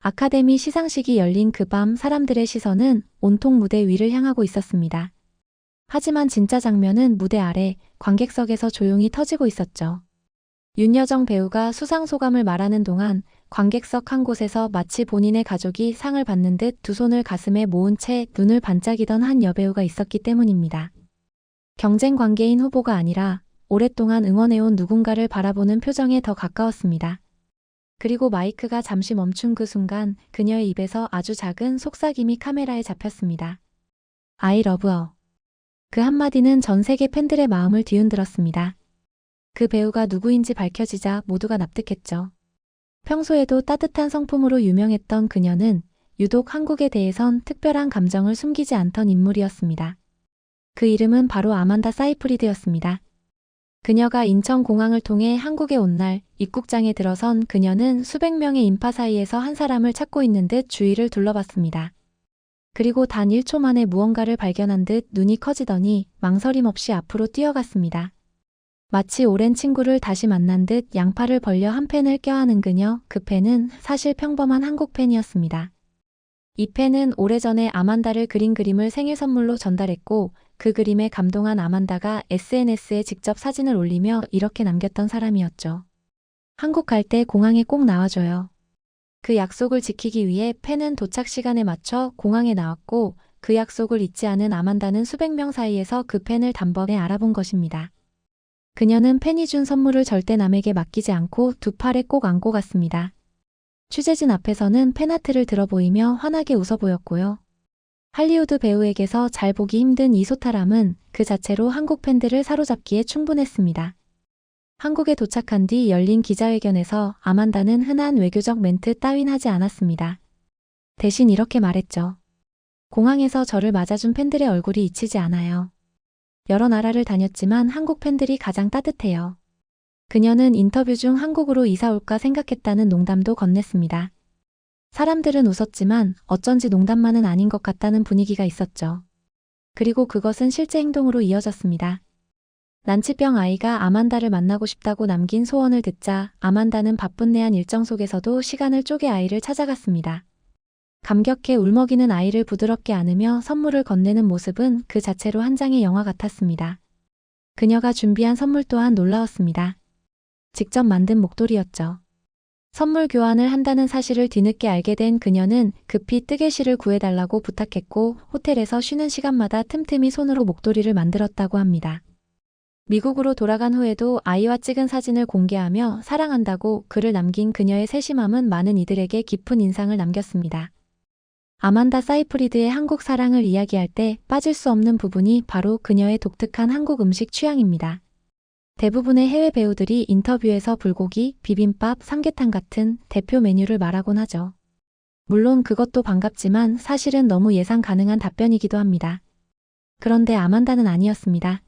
아카데미 시상식이 열린 그 밤 사람들의 시선은 온통 무대 위를 향하고 있었습니다. 하지만 진짜 장면은 무대 아래 관객석에서 조용히 터지고 있었죠. 윤여정 배우가 수상 소감을 말하는 동안 관객석 한 곳에서 마치 본인의 가족이 상을 받는 듯 두 손을 가슴에 모은 채 눈을 반짝이던 한 여배우가 있었기 때문입니다. 경쟁 관계인 후보가 아니라 오랫동안 응원해온 누군가를 바라보는 표정에 더 가까웠습니다. 그리고 마이크가 잠시 멈춘 그 순간 그녀의 입에서 아주 작은 속삭임이 카메라에 잡혔습니다. I love her. 그 한마디는 전 세계 팬들의 마음을 뒤흔들었습니다. 그 배우가 누구인지 밝혀지자 모두가 납득했죠. 평소에도 따뜻한 성품으로 유명했던 그녀는 유독 한국에 대해선 특별한 감정을 숨기지 않던 인물이었습니다. 그 이름은 바로 아만다 사이프리드였습니다. 그녀가 인천공항을 통해 한국에 온 날 입국장에 들어선 그녀는 수백 명의 인파 사이에서 한 사람을 찾고 있는 듯 주위를 둘러봤습니다. 그리고 단 1초 만에 무언가를 발견한 듯 눈이 커지더니 망설임 없이 앞으로 뛰어갔습니다. 마치 오랜 친구를 다시 만난 듯 양팔을 벌려 한 펜을 껴안은 그녀, 그 펜은 사실 평범한 한국 펜이었습니다. 이 펜은 오래전에 아만다를 그린 그림을 생일 선물로 전달했고 그 그림에 감동한 아만다가 SNS에 직접 사진을 올리며 이렇게 남겼던 사람이었죠. 한국 갈 때 공항에 꼭 나와줘요. 그 약속을 지키기 위해 펜은 도착 시간에 맞춰 공항에 나왔고 그 약속을 잊지 않은 아만다는 수백 명 사이에서 그 펜을 단번에 알아본 것입니다. 그녀는 팬이 준 선물을 절대 남에게 맡기지 않고 두 팔에 꼭 안고 갔습니다. 취재진 앞에서는 팬아트를 들어 보이며 환하게 웃어 보였고요. 할리우드 배우에게서 잘 보기 힘든 이 소탈함은 그 자체로 한국 팬들을 사로잡기에 충분했습니다. 한국에 도착한 뒤 열린 기자회견에서 아만다는 흔한 외교적 멘트 따윈 하지 않았습니다. 대신 이렇게 말했죠. 공항에서 저를 맞아준 팬들의 얼굴이 잊히지 않아요. 여러 나라를 다녔지만 한국 팬들이 가장 따뜻해요. 그녀는 인터뷰 중 한국으로 이사 올까 생각했다는 농담도 건넸습니다. 사람들은 웃었지만 어쩐지 농담만은 아닌 것 같다는 분위기가 있었죠. 그리고 그것은 실제 행동으로 이어졌습니다. 난치병 아이가 아만다를 만나고 싶다고 남긴 소원을 듣자 아만다는 바쁜 내한 일정 속에서도 시간을 쪼개 아이를 찾아갔습니다. 감격해 울먹이는 아이를 부드럽게 안으며 선물을 건네는 모습은 그 자체로 한 장의 영화 같았습니다. 그녀가 준비한 선물 또한 놀라웠습니다. 직접 만든 목도리였죠. 선물 교환을 한다는 사실을 뒤늦게 알게 된 그녀는 급히 뜨개실을 구해달라고 부탁했고 호텔에서 쉬는 시간마다 틈틈이 손으로 목도리를 만들었다고 합니다. 미국으로 돌아간 후에도 아이와 찍은 사진을 공개하며 사랑한다고 글을 남긴 그녀의 세심함은 많은 이들에게 깊은 인상을 남겼습니다. 아만다 사이프리드의 한국 사랑을 이야기할 때 빠질 수 없는 부분이 바로 그녀의 독특한 한국 음식 취향입니다. 대부분의 해외 배우들이 인터뷰에서 불고기, 비빔밥, 삼계탕 같은 대표 메뉴를 말하곤 하죠. 물론 그것도 반갑지만 사실은 너무 예상 가능한 답변이기도 합니다. 그런데 아만다는 아니었습니다.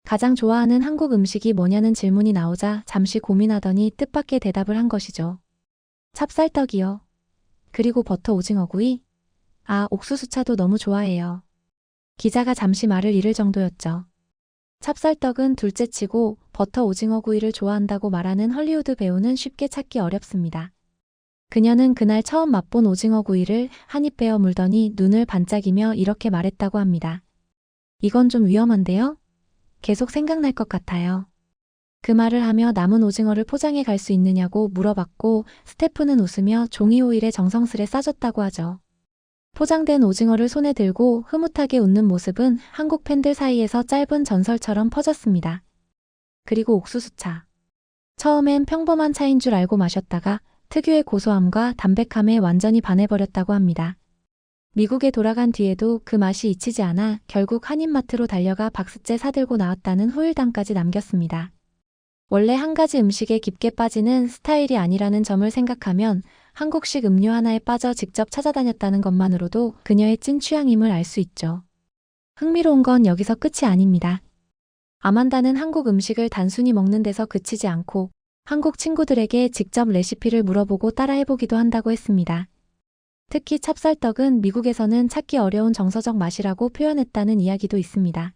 가장 좋아하는 한국 음식이 뭐냐는 질문이 나오자 잠시 고민하더니 뜻밖의 대답을 한 것이죠. 찹쌀떡이요. 그리고 버터 오징어구이? 아, 옥수수차도 너무 좋아해요. 기자가 잠시 말을 잃을 정도였죠. 찹쌀떡은 둘째치고 버터 오징어구이를 좋아한다고 말하는 헐리우드 배우는 쉽게 찾기 어렵습니다. 그녀는 그날 처음 맛본 오징어구이를 한 입 베어 물더니 눈을 반짝이며 이렇게 말했다고 합니다. 이건 좀 위험한데요? 계속 생각날 것 같아요. 그 말을 하며 남은 오징어를 포장해 갈 수 있느냐고 물어봤고 스태프는 웃으며 종이 호일에 정성스레 싸줬다고 하죠. 포장된 오징어를 손에 들고 흐뭇하게 웃는 모습은 한국 팬들 사이에서 짧은 전설처럼 퍼졌습니다. 그리고 옥수수차. 처음엔 평범한 차인 줄 알고 마셨다가 특유의 고소함과 담백함에 완전히 반해버렸다고 합니다. 미국에 돌아간 뒤에도 그 맛이 잊히지 않아 결국 한인마트로 달려가 박스째 사들고 나왔다는 후일담까지 남겼습니다. 원래 한 가지 음식에 깊게 빠지는 스타일이 아니라는 점을 생각하면 한국식 음료 하나에 빠져 직접 찾아다녔다는 것만으로도 그녀의 찐 취향임을 알 수 있죠. 흥미로운 건 여기서 끝이 아닙니다. 아만다는 한국 음식을 단순히 먹는 데서 그치지 않고 한국 친구들에게 직접 레시피를 물어보고 따라해보기도 한다고 했습니다. 특히 찹쌀떡은 미국에서는 찾기 어려운 정서적 맛이라고 표현했다는 이야기도 있습니다.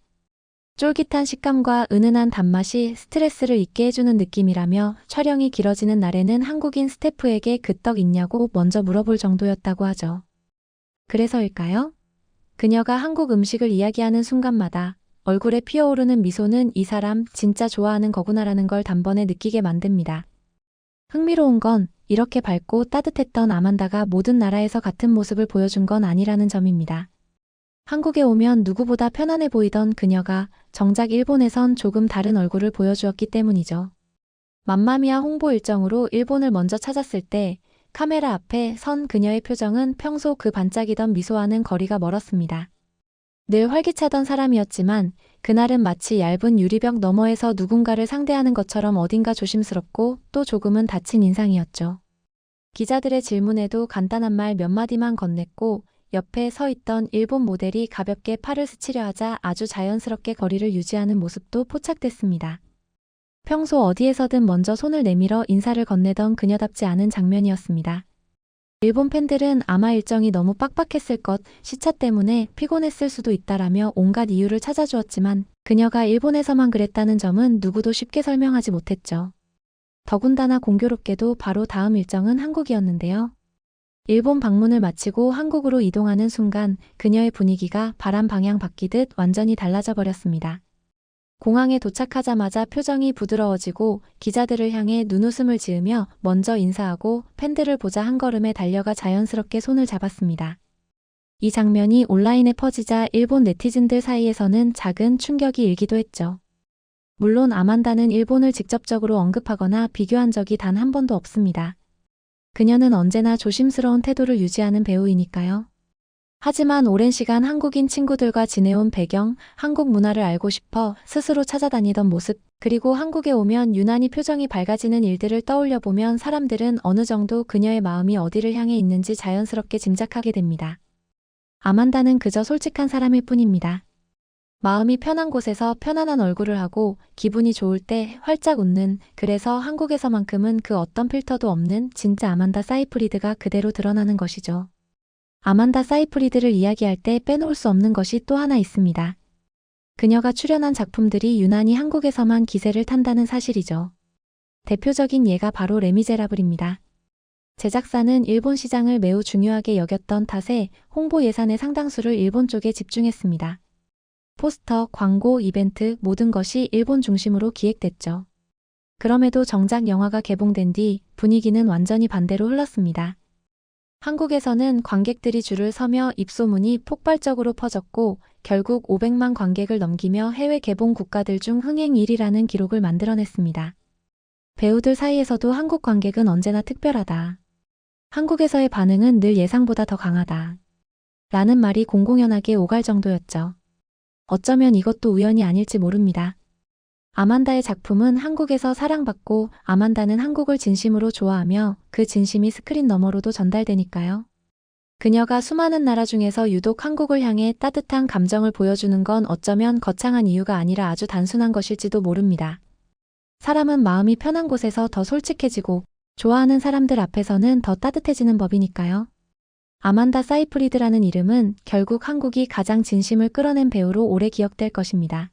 쫄깃한 식감과 은은한 단맛이 스트레스를 잊게 해주는 느낌이라며 촬영이 길어지는 날에는 한국인 스태프에게 그 떡 있냐고 먼저 물어볼 정도였다고 하죠. 그래서일까요? 그녀가 한국 음식을 이야기하는 순간마다 얼굴에 피어오르는 미소는 이 사람 진짜 좋아하는 거구나라는 걸 단번에 느끼게 만듭니다. 흥미로운 건 이렇게 밝고 따뜻했던 아만다가 모든 나라에서 같은 모습을 보여준 건 아니라는 점입니다. 한국에 오면 누구보다 편안해 보이던 그녀가 정작 일본에선 조금 다른 얼굴을 보여주었기 때문이죠. 맘마미아 홍보 일정으로 일본을 먼저 찾았을 때 카메라 앞에 선 그녀의 표정은 평소 그 반짝이던 미소와는 거리가 멀었습니다. 늘 활기차던 사람이었지만 그날은 마치 얇은 유리벽 너머에서 누군가를 상대하는 것처럼 어딘가 조심스럽고 또 조금은 다친 인상이었죠. 기자들의 질문에도 간단한 말 몇 마디만 건넸고 옆에 서 있던 일본 모델이 가볍게 팔을 스치려 하자 아주 자연스럽게 거리를 유지하는 모습도 포착됐습니다. 평소 어디에서든 먼저 손을 내밀어 인사를 건네던 그녀답지 않은 장면이었습니다. 일본 팬들은 아마 일정이 너무 빡빡했을 것, 시차 때문에 피곤했을 수도 있다라며 온갖 이유를 찾아주었지만 그녀가 일본에서만 그랬다는 점은 누구도 쉽게 설명하지 못했죠. 더군다나 공교롭게도 바로 다음 일정은 한국이었는데요. 일본 방문을 마치고 한국으로 이동하는 순간 그녀의 분위기가 바람 방향 바뀌듯 완전히 달라져 버렸습니다. 공항에 도착하자마자 표정이 부드러워지고 기자들을 향해 눈웃음을 지으며 먼저 인사하고 팬들을 보자 한 걸음에 달려가 자연스럽게 손을 잡았습니다. 이 장면이 온라인에 퍼지자 일본 네티즌들 사이에서는 작은 충격이 일기도 했죠. 물론 아만다는 일본을 직접적으로 언급하거나 비교한 적이 단 한 번도 없습니다. 그녀는 언제나 조심스러운 태도를 유지하는 배우이니까요. 하지만 오랜 시간 한국인 친구들과 지내온 배경, 한국 문화를 알고 싶어 스스로 찾아다니던 모습, 그리고 한국에 오면 유난히 표정이 밝아지는 일들을 떠올려 보면 사람들은 어느 정도 그녀의 마음이 어디를 향해 있는지 자연스럽게 짐작하게 됩니다. 아만다는 그저 솔직한 사람일 뿐입니다. 마음이 편한 곳에서 편안한 얼굴을 하고 기분이 좋을 때 활짝 웃는, 그래서 한국에서만큼은 그 어떤 필터도 없는 진짜 아만다 사이프리드가 그대로 드러나는 것이죠. 아만다 사이프리드를 이야기할 때 빼놓을 수 없는 것이 또 하나 있습니다. 그녀가 출연한 작품들이 유난히 한국에서만 기세를 탄다는 사실이죠. 대표적인 예가 바로 레미제라블입니다. 제작사는 일본 시장을 매우 중요하게 여겼던 탓에 홍보 예산의 상당수를 일본 쪽에 집중했습니다. 포스터, 광고, 이벤트 모든 것이 일본 중심으로 기획됐죠. 그럼에도 정작 영화가 개봉된 뒤 분위기는 완전히 반대로 흘렀습니다. 한국에서는 관객들이 줄을 서며 입소문이 폭발적으로 퍼졌고 결국 500만 관객을 넘기며 해외 개봉 국가들 중 흥행 1위라는 기록을 만들어냈습니다. 배우들 사이에서도 한국 관객은 언제나 특별하다. 한국에서의 반응은 늘 예상보다 더 강하다. 라는 말이 공공연하게 오갈 정도였죠. 어쩌면 이것도 우연이 아닐지 모릅니다. 아만다의 작품은 한국에서 사랑받고 아만다는 한국을 진심으로 좋아하며 그 진심이 스크린 너머로도 전달되니까요. 그녀가 수많은 나라 중에서 유독 한국을 향해 따뜻한 감정을 보여주는 건 어쩌면 거창한 이유가 아니라 아주 단순한 것일지도 모릅니다. 사람은 마음이 편한 곳에서 더 솔직해지고 좋아하는 사람들 앞에서는 더 따뜻해지는 법이니까요. 아만다 사이프리드라는 이름은 결국 한국이 가장 진심을 끌어낸 배우로 오래 기억될 것입니다.